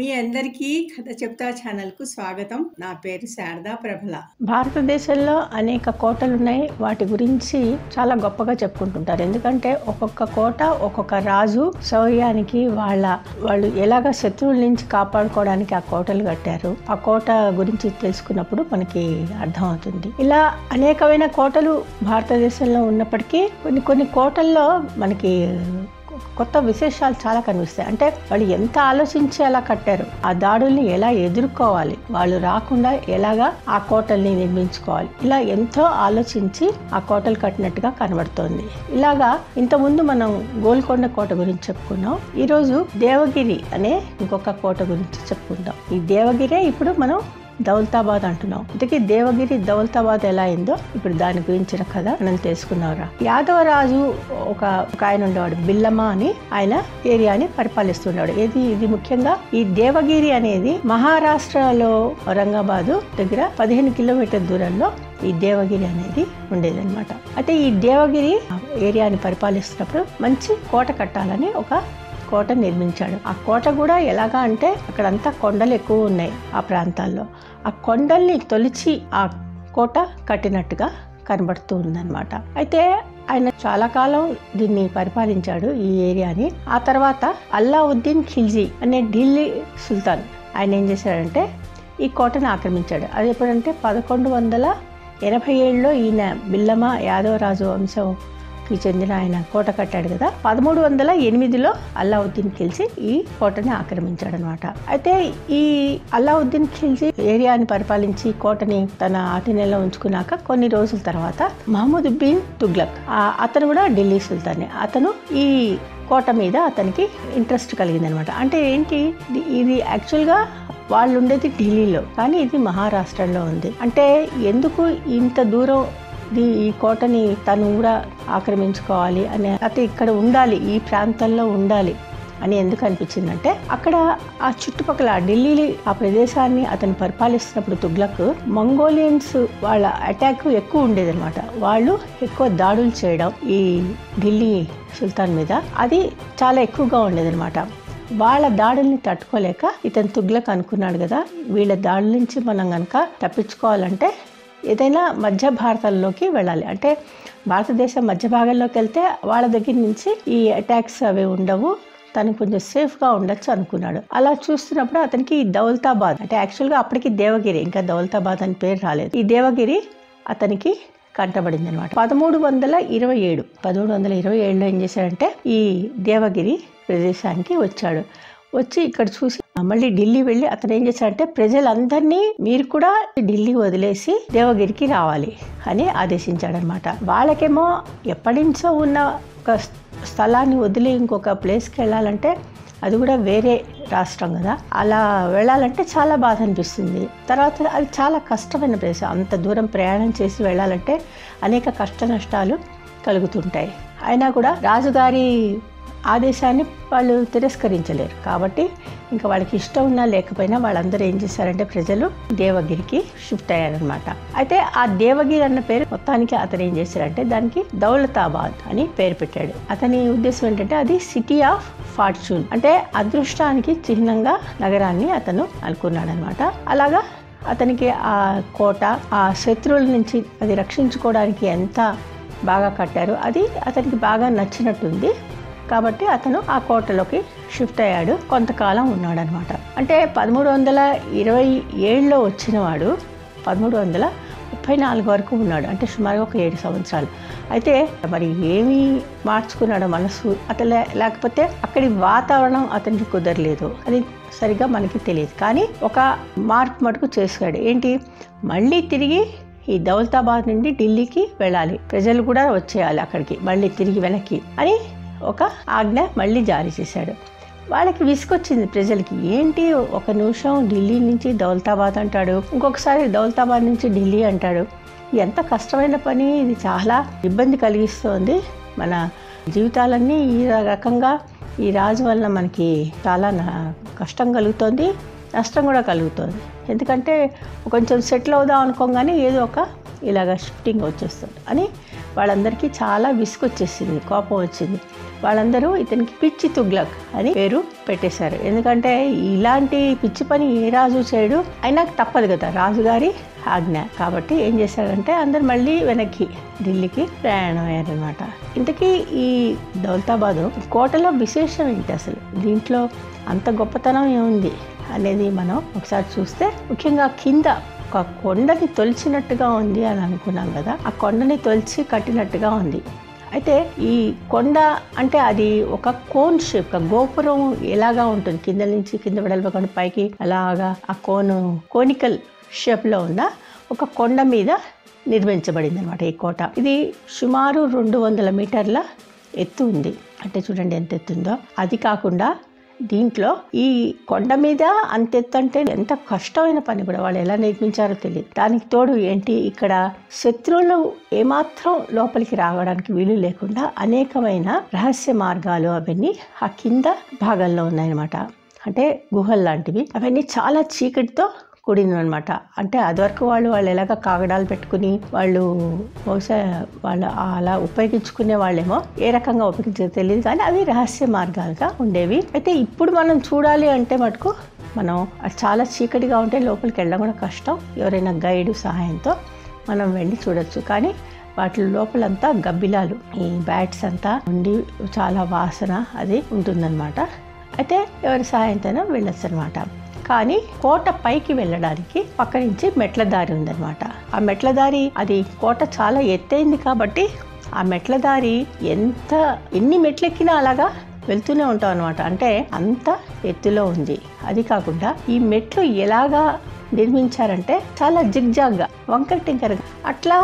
మీ అందరికీ కథ చెప్తా ఛానల్‌కు స్వాగతం. నా పేరు శారదా ప్రబల. భారతదేశంలో అనేక కోటలున్నాయి. వాటి గురించి చాలా గొప్పగా చెప్పుకుంటుంటారు. ఎందుకంటే ఒక్కొక్క కోట ఒక్కొక్క రాజు శౌర్యానికి వాళ్ళు ఎలాగ శత్రువుల నుంచి కాపాడుకోవడానికి ఆ కోటలు కట్టారు. ఆ కోట గురించి తెలుసుకున్నప్పుడు మనకి అర్థమవుతుంది. ఇలా అనేకమైన కోటలు భారతదేశంలో ఉన్నప్పటికీ కొన్ని కోటల్లో మనకి కొత్త విశేషాలు చాలా కనిపిస్తాయి. అంటే వాళ్ళు ఎంత ఆలోచించి అలా కట్టారు, ఆ దాడుల్ని ఎలా ఎదుర్కోవాలి, వాళ్ళు రాకుండా ఎలాగా ఆ కోటల్ని నిర్మించుకోవాలి, ఇలా ఎంతో ఆలోచించి ఆ కోటలు కట్టినట్టుగా కనబడుతోంది. ఇలాగా ఇంతకుముందు మనం గోల్కొండ కోట గురించి చెప్పుకున్నాం. ఈరోజు దేవగిరి అనే ఇంకొక కోట గురించి చెప్పుకుందాం. ఈ దేవగిరే ఇప్పుడు మనం దౌలతాబాద్ అంటున్నాం. ఇంతకీ దేవగిరి దౌలతాబాద్ ఎలా అయిందో ఇప్పుడు దాని గురించిన కథ మనం తెలుసుకున్నారా. యాదవరాజు ఒక ఆయన ఉండేవాడు, బిల్లమ్మ అని. ఆయన ఏరియాని పరిపాలిస్తున్నాడు. ఇది ముఖ్యంగా ఈ దేవగిరి అనేది మహారాష్ట్రలో ఔరంగాబాదు దగ్గర 15 కిలోమీటర్ దూరంలో ఈ దేవగిరి అనేది ఉండేదన్నమాట. అయితే ఈ దేవగిరి ఏరియాని పరిపాలిస్తున్నప్పుడు మంచి కోట కట్టాలని ఒక కోట నిర్మించాడు. ఆ కోట కూడా ఎలాగా అంటే అక్కడంతా కొండలు ఎక్కువ ఉన్నాయి. ఆ ప్రాంతాల్లో ఆ కొండల్ని తొలిచి ఆ కోట కట్టినట్టుగా కనబడుతూ ఉందన్నమాట. అయితే ఆయన చాలా కాలం దీన్ని పరిపాలించాడు, ఈ ఏరియాని. ఆ తర్వాత అల్లావుద్దీన్ ఖిల్జీ అనే ఢిల్లీ సుల్తాన్ ఆయన ఏం చేశాడంటే ఈ కోటను ఆక్రమించాడు. అది ఎప్పుడంటే 1187లో ఈయన బిల్లమ్మ యాదవరాజు వంశంకి చెందిన ఆయన కోట కట్టాడు కదా. 1308లో అల్లావుద్దీన్ ఖిల్జీ ఈ కోటని ఆక్రమించాడు అనమాట. అయితే ఈ అల్లావుద్దీన్ ఖిల్జీ ఏరియాని పరిపాలించి కోటని తన ఆధీనంలో ఉంచుకున్నాక కొన్ని రోజుల తర్వాత మహమ్మద్ బిన్ తుగ్లక్ అతను కూడా ఢిల్లీ సుల్తానే. అతను ఈ కోట మీద అతనికి ఇంట్రెస్ట్ కలిగింది అనమాట. అంటే ఏంటి, ఇది యాక్చువల్గా వాళ్ళు ఉండేది ఢిల్లీలో, కానీ ఇది మహారాష్ట్రలో ఉంది. అంటే ఎందుకు ఇంత దూరం ఈ కోటని తను కూడా ఆక్రమించుకోవాలి అని, అయితే ఇక్కడ ఉండాలి, ఈ ప్రాంతంలో ఉండాలి అని ఎందుకు అనిపించిందంటే అక్కడ ఆ చుట్టుపక్కల ఢిల్లీ ఆ ప్రదేశాన్ని అతను పరిపాలిస్తున్నప్పుడు తుగ్లక్ మంగోలియన్స్ వాళ్ళ అటాక్ ఎక్కువ ఉండేదన్నమాట. వాళ్ళు ఎక్కువ దాడులు చేయడం ఈ ఢిల్లీ సుల్తాన్ మీద అది చాలా ఎక్కువగా ఉండేదన్నమాట. వాళ్ళ దాడుల్ని తట్టుకోలేక ఇతను తుగ్లక్ అనుకున్నాడు కదా, వీళ్ళ దాడుల నుంచి మనం కనుక తప్పించుకోవాలంటే ఏదైనా మధ్య భారతంలోకి వెళ్ళాలి. అంటే భారతదేశం మధ్య భాగంలోకి వెళ్తే వాళ్ళ దగ్గర నుంచి ఈ అటాక్స్ అవి ఉండవు, తను కొంచెం సేఫ్గా ఉండొచ్చు అనుకున్నాడు. అలా చూస్తున్నప్పుడు అతనికి ఈ దౌలతాబాద్, అంటే యాక్చువల్గా అప్పటికి దేవగిరి, ఇంకా దౌలతాబాద్ అని పేరు రాలేదు, ఈ దేవగిరి అతనికి కంటబడింది అనమాట. 1327లో ఏం చేశాడంటే ఈ దేవగిరి ప్రదేశానికి వచ్చి ఇక్కడ చూసి మళ్ళీ ఢిల్లీ వెళ్ళి అతను ఏం చేశాడంటే ప్రజలందరినీ మీరు కూడా ఢిల్లీ వదిలేసి దేవగిరికి రావాలి అని ఆదేశించాడనమాట. వాళ్ళకేమో ఎప్పటి నుంచో ఉన్న ఒక స్థలాన్ని వదిలి ఇంకొక ప్లేస్కి వెళ్ళాలంటే అది కూడా వేరే రాష్ట్రం కదా, అలా వెళ్ళాలంటే చాలా బాధ అనిపిస్తుంది. తర్వాత అది చాలా కష్టమైన ప్రదేశం, అంత దూరం ప్రయాణం చేసి వెళ్ళాలంటే అనేక కష్ట నష్టాలు కలుగుతుంటాయి. అయినా కూడా రాజుగారి ఆదేశాన్ని వాళ్ళు తిరస్కరించలేరు. కాబట్టి ఇంకా వాళ్ళకి ఇష్టం ఉన్నా లేకపోయినా వాళ్ళందరూ ఏం చేశారంటే ప్రజలు దేవగిరికి షిఫ్ట్ అయ్యారనమాట. అయితే ఆ దేవగిరి అన్న పేరు మొత్తానికి అతను ఏం చేశారంటే దానికి దౌలతాబాద్ అని పేరు పెట్టాడు. అతని ఉద్దేశం ఏంటంటే అది సిటీ ఆఫ్ ఫార్చ్యూన్, అంటే అదృష్టానికి చిహ్నంగా నగరాన్ని అతను అనుకున్నాడు అనమాట. అలాగా అతనికి ఆ కోట ఆ శత్రువుల నుంచి అది రక్షించుకోవడానికి ఎంత బాగా కట్టారు అది అతనికి బాగా నచ్చినట్టుంది. కాబట్టి అతను ఆ కోటలోకి షిఫ్ట్ అయ్యాడు, కొంతకాలం ఉన్నాడు అనమాట. అంటే 1327లో వచ్చినవాడు 1334 వరకు ఉన్నాడు, అంటే సుమారుగా ఒక 7 సంవత్సరాలు. అయితే మరి ఏమి మార్చుకున్నాడో మనసు అతను, లేకపోతే అక్కడి వాతావరణం అతనికి కుదరలేదు, అది సరిగ్గా మనకి తెలియదు. కానీ ఒక మార్పు మటుకు చేశాడు. ఏంటి, మళ్ళీ తిరిగి ఈ దౌలతాబాద్ నుండి ఢిల్లీకి వెళ్ళాలి, ప్రజలు కూడా వచ్చేయాలి అక్కడికి మళ్ళీ తిరిగి వెనక్కి అని ఒక ఆజ్ఞ మళ్ళీ జారీ చేశాడు. వాళ్ళకి విసుకొచ్చింది ప్రజలకి, ఏంటి ఒక నిమిషం ఢిల్లీ నుంచి దౌలతాబాద్ అంటాడు, ఇంకొకసారి దౌలతాబాద్ నుంచి ఢిల్లీ అంటాడు, ఎంత కష్టమైన పని ఇది, చాలా ఇబ్బంది కలిగిస్తోంది, మన జీవితాలన్నీ ఈ రకంగా ఈ రాజు వలన మనకి చాలా కష్టం కలుగుతోంది, నష్టం కూడా కలుగుతుంది. ఎందుకంటే కొంచెం సెటిల్ అవుదాం అనుకోగానే ఏదో ఒక ఇలాగ షిఫ్టింగ్ వచ్చేస్తుంది అని వాళ్ళందరికీ చాలా విసుగొచ్చేసింది, కోపం వచ్చింది. వాళ్ళందరూ ఇతనికి పిచ్చి తుగ్లక్ అని పేరు పెట్టేశారు. ఎందుకంటే ఇలాంటి పిచ్చి పని ఏ రాజు చేయడు, అయినా తప్పదు కదా రాజుగారి ఆజ్ఞ. కాబట్టి ఏం చేశాడంటే అందరు మళ్ళీ వెనక్కి ఢిల్లీకి ప్రయాణం అయ్యారనమాట. ఇంతకీ ఈ దౌలతాబాదు కోటలో విశేషం ఏంటి, అసలు దీంట్లో అంత గొప్పతనం ఏముంది అనేది మనం ఒకసారి చూస్తే, ముఖ్యంగా కింద ఒక కొండని తొలిచినట్టుగా ఉంది అని అనుకున్నాం కదా, ఆ కొండని తొలిచి కట్టినట్టుగా ఉంది. అయితే ఈ కొండ అంటే అది ఒక కోన్ షేప్, ఒక గోపురం ఎలాగా ఉంటుంది కింద నుంచి కింద వెడల్పకుండా పైకి అలాగా ఆ కోనికల్ షేప్లో ఉన్న ఒక కొండ మీద నిర్మించబడింది అనమాట ఈ కోట. ఇది సుమారు 200 మీటర్ల ఎత్తు ఉంది. అంటే చూడండి ఎంత ఎత్తుందో. అది కాకుండా దీంట్లో ఈ కొండ మీద అంత ఎత్తు అంటే ఎంత కష్టమైన పని కూడా, వాళ్ళు ఎలా నిర్మించారో తెలియదు. దానికి తోడు ఏంటి, ఇక్కడ శత్రువులు ఏమాత్రం లోపలికి రావడానికి వీలు లేకుండా అనేకమైన రహస్య మార్గాలు అవన్నీ ఆ కింద భాగంలో ఉన్నాయన్నమాట. అంటే గుహలు లాంటివి. అవన్నీ చాలా చీకటితో కూడింది అనమాట. అంటే అదివరకు వాళ్ళు ఎలాగ కాగడాలు పెట్టుకుని వాళ్ళు బహుశా వాళ్ళు అలా ఉపయోగించుకునే వాళ్ళేమో, ఏ రకంగా ఉపయోగించే తెలియదు, కానీ అవి రహస్య మార్గాలుగా ఉండేవి. అయితే ఇప్పుడు మనం చూడాలి అంటే మటుకు మనం చాలా చీకటిగా ఉంటే లోపలికి వెళ్ళడం కూడా కష్టం. ఎవరైనా గైడ్ సహాయంతో మనం వెళ్ళి చూడొచ్చు. కానీ వాటి లోపలంతా గబ్బిలాలు, ఈ బ్యాట్స్ అంతా ఉండి చాలా వాసన అది ఉంటుందన్నమాట. అయితే ఎవరి సహాయంతోనే వెళ్ళొచ్చు అనమాట. కానీ కోట పైకి వెళ్ళడానికి పక్క నుంచి మెట్ల దారి ఉందన్నమాట. ఆ మెట్ల దారి, అది కోట చాలా ఎత్తైంది కాబట్టి ఆ మెట్ల దారి ఎన్ని మెట్లెక్కినా అలాగా వెళ్తూనే ఉంటాం అనమాట. అంటే అంత ఎత్తులో ఉంది. అది కాకుండా ఈ మెట్లు ఎలాగా నిర్మించారంటే చాలా జిగ్జాగ్గా, వంకర టింకరగా, అట్లా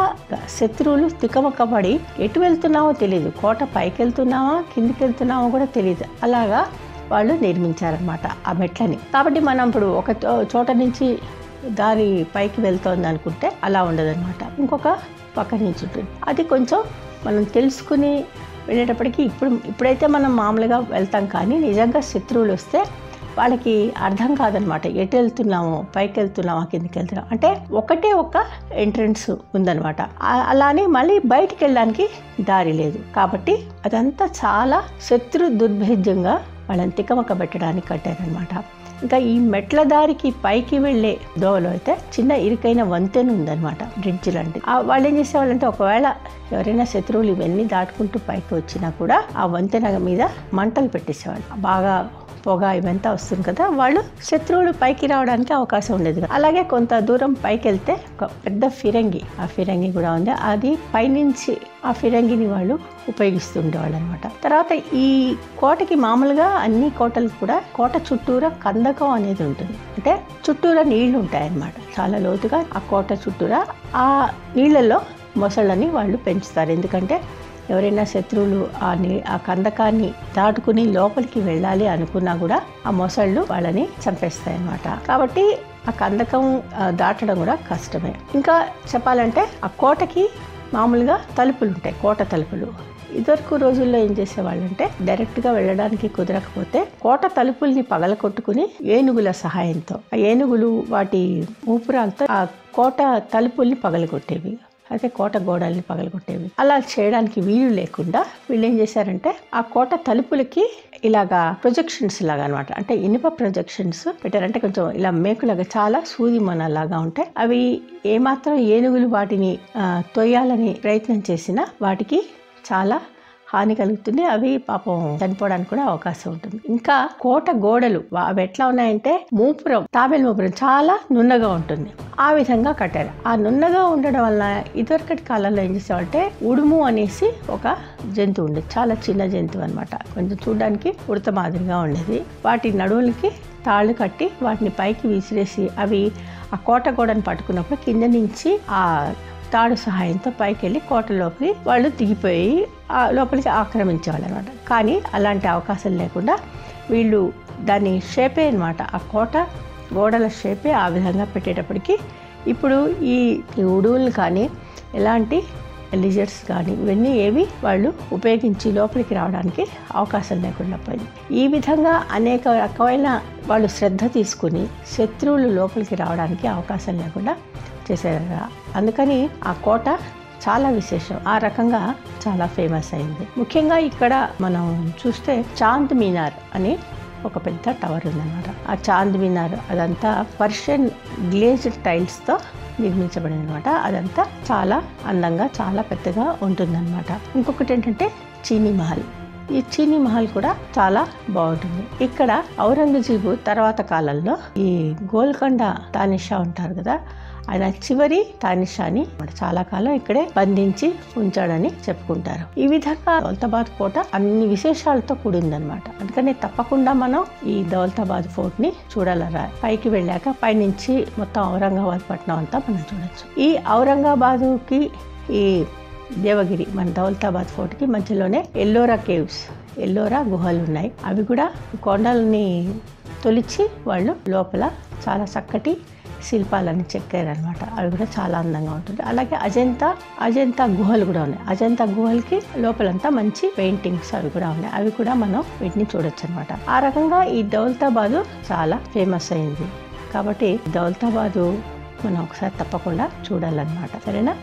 శత్రువులు తికమకపడి ఎటు వెళ్తున్నామో తెలియదు, కోట పైకి వెళ్తున్నామా కిందికి వెళ్తున్నామో కూడా తెలియదు, అలాగా వాళ్ళు నిర్మించారనమాట ఆ మెట్లని. కాబట్టి మనం ఇప్పుడు ఒక చోట నుంచి దారి పైకి వెళ్తోంది అనుకుంటే అలా ఉండదన్నమాట, ఇంకొక పక్క నుంచి ఉంటుంది. అది కొంచెం మనం తెలుసుకుని వెళ్ళేటప్పటికి ఇప్పుడైతే మనం మామూలుగా వెళ్తాం, కానీ నిజంగా శత్రువులు వస్తే వాళ్ళకి అర్థం కాదనమాట, ఎటు వెళ్తున్నామో, పైకి వెళ్తున్నామా కిందికి వెళ్తున్నాం. అంటే ఒకటే ఒక ఎంట్రన్స్ ఉందన్నమాట. అలానే మళ్ళీ బయటికి వెళ్ళడానికి దారి లేదు. కాబట్టి అదంతా చాలా శత్రు దుర్భేద్యంగా వాళ్ళని తికమక పెట్టడానికి కట్టారనమాట. ఇంకా ఈ మెట్ల దారికి పైకి వెళ్ళే దోవలో అయితే చిన్న ఇరుకైన వంతెన ఉందన్నమాట, బ్రిడ్జ్ లాంటిది. వాళ్ళు ఏం చేసేవాళ్ళంటే ఒకవేళ ఎవరైనా శత్రువులు ఇవన్నీ దాటుకుంటూ పైకి వచ్చినా కూడా ఆ వంతెన మీద మంటలు పెట్టేసేవాళ్ళు. బాగా పొగ ఇవంతా వస్తుంది కదా, వాళ్ళు శత్రువులు పైకి రావడానికి అవకాశం ఉండేది. అలాగే కొంత దూరం పైకి వెళ్తే ఒక పెద్ద ఫిరంగి, ఆ ఫిరంగి కూడా ఉంది. అది పైనుంచి ఆ ఫిరంగిని వాళ్ళు ఉపయోగిస్తుండేవాళ్ళు అనమాట. తర్వాత ఈ కోటకి మామూలుగా అన్ని కోటలకు కూడా కోట చుట్టూరా కందకం అనేది ఉంటుంది. అంటే చుట్టూరా నీళ్లు ఉంటాయన్నమాట, చాలా లోతుగా. ఆ కోట చుట్టూరా ఆ నీళ్ళల్లో మొసళ్ళని వాళ్ళు పెంచుతారు. ఎందుకంటే ఎవరైనా శత్రువులు ఆ కందకాన్ని దాటుకుని లోపలికి వెళ్ళాలి అనుకున్నా కూడా ఆ మొసళ్ళు వాళ్ళని చంపేస్తాయి అన్నమాట. కాబట్టి ఆ కందకం దాటడం కూడా కష్టమే. ఇంకా చెప్పాలంటే ఆ కోటకి మామూలుగా తలుపులు ఉంటాయి, కోట తలుపులు. ఇదివరకు రోజుల్లో ఏం చేసేవాళ్ళంటే డైరెక్ట్గా వెళ్ళడానికి కుదరకపోతే కోట తలుపుల్ని పగలకొట్టుకుని ఏనుగుల సహాయంతో, ఆ ఏనుగులు వాటి ఊపురాలతో ఆ కోట తలుపుల్ని పగలగొట్టేవి, అయితే కోట గోడల్ని పగలగొట్టేవి. అలా చేయడానికి వీలు లేకుండా వీళ్ళు ఏం చేశారంటే ఆ కోట తలుపులకి ఇలాగా ప్రొజెక్షన్స్ లాగా అనమాట, అంటే ఇనుప ప్రొజెక్షన్స్ పెట్టారంటే కొంచెం ఇలా మేకులాగా చాలా సూది మనలాగా ఉంటాయి. అవి ఏమాత్రం ఏనుగులు వాటిని తొయ్యాలని ప్రయత్నం చేసినా వాటికి చాలా హాని కలుగుతుంది. అవి పాపం చనిపోవడానికి కూడా అవకాశం ఉంటుంది. ఇంకా కోట గోడలు అవి ఎట్లా ఉన్నాయంటే తాబేలు మూపురం చాలా నున్నగా ఉంటుంది. ఆ విధంగా కట్టారు. ఆ నున్నగా ఉండడం వల్ల ఇదివరకటి కాలంలో ఏం చేసేవాళ్ళంటే ఉడుము అనేసి ఒక జంతువు ఉండేది, చాలా చిన్న జంతువు అనమాట, కొంచెం చూడడానికి ఉడత మాదిరిగా ఉండేది. వాటి నడువులకి తాళ్ళు కట్టి వాటిని పైకి విసిరేసి అవి ఆ కోట గోడను పట్టుకున్నప్పుడు కింద నుంచి ఆ తాడు సహాయంతో పైకి వెళ్ళి కోటలోకి వాళ్ళు దిగిపోయి లోపలికి ఆక్రమించేవాళ్ళు అనమాట. కానీ అలాంటి అవకాశం లేకుండా వీళ్ళు దాన్ని షేపే అనమాట, ఆ కోట గోడల షేపే ఆ విధంగా పెట్టేటప్పటికి ఇప్పుడు ఈ ఉడువులు కానీ ఎలాంటి లిజర్డ్స్ కానీ ఇవన్నీ ఏవి వాళ్ళు ఉపయోగించి లోపలికి రావడానికి అవకాశం లేకుండా పోయింది. ఈ విధంగా అనేక రకమైన వాళ్ళు శ్రద్ధ తీసుకుని శత్రువులు లోపలికి రావడానికి అవకాశం లేకుండా చేశారు. అందుకని ఆ కోట చాలా విశేషం. ఆ రకంగా చాలా ఫేమస్ అయింది. ముఖ్యంగా ఇక్కడ మనం చూస్తే చాంద్ మీనార్ అని ఒక పెద్ద టవర్ ఉందన్నమాట. ఆ చాంద్ మీనార్ అదంతా పర్షియన్ గ్లేజ్డ్ టైల్స్తో నిర్మించబడింది అనమాట. అదంతా చాలా అందంగా చాలా పెద్దగా ఉంటుందన్నమాట. ఇంకొకటి ఏంటంటే చీనీ మహల్. ఈ చీనీ మహల్ కూడా చాలా బాగుంటుంది. ఇక్కడ ఔరంగజేబు తర్వాత కాలంలో ఈ గోల్కొండ తానిషా ఉంటారు కదా, ఆయన చివరి తానిషాని చాలా కాలం ఇక్కడే బంధించి ఉంచాడని చెప్పుకుంటారు. ఈ విధంగా దౌలతాబాద్ కోట అన్ని విశేషాలతో కూడిందనమాట. అందుకని తప్పకుండా మనం ఈ దౌలతాబాద్ ఫోర్ట్ ని చూడాలరా. పైకి వెళ్ళాక పైనుంచి మొత్తం ఔరంగాబాద్ పట్టణం అంతా మనం చూడొచ్చు. ఈ ఔరంగాబాదుకి ఈ దేవగిరి మన దౌలతాబాద్ ఫోర్ట్కి మధ్యలోనే ఎల్లోరా కేవ్స్, ఎల్లోరా గుహలు ఉన్నాయి. అవి కూడా కొండలని తొలిచి వాళ్ళు లోపల చాలా చక్కటి శిల్పాలను చెక్కారనమాట. అవి కూడా చాలా అందంగా ఉంటుంది. అలాగే అజంతా గుహలు కూడా ఉన్నాయి. అజంతా గుహలకి లోపలంతా మంచి పెయింటింగ్స్ అవి కూడా ఉన్నాయి. అవి కూడా మనం వీటిని చూడొచ్చు అనమాట. ఆ రకంగా ఈ దౌలతాబాదు చాలా ఫేమస్ అయింది. కాబట్టి దౌలతాబాదు మనం ఒకసారి తప్పకుండా చూడాలన్నమాట. సరేనా?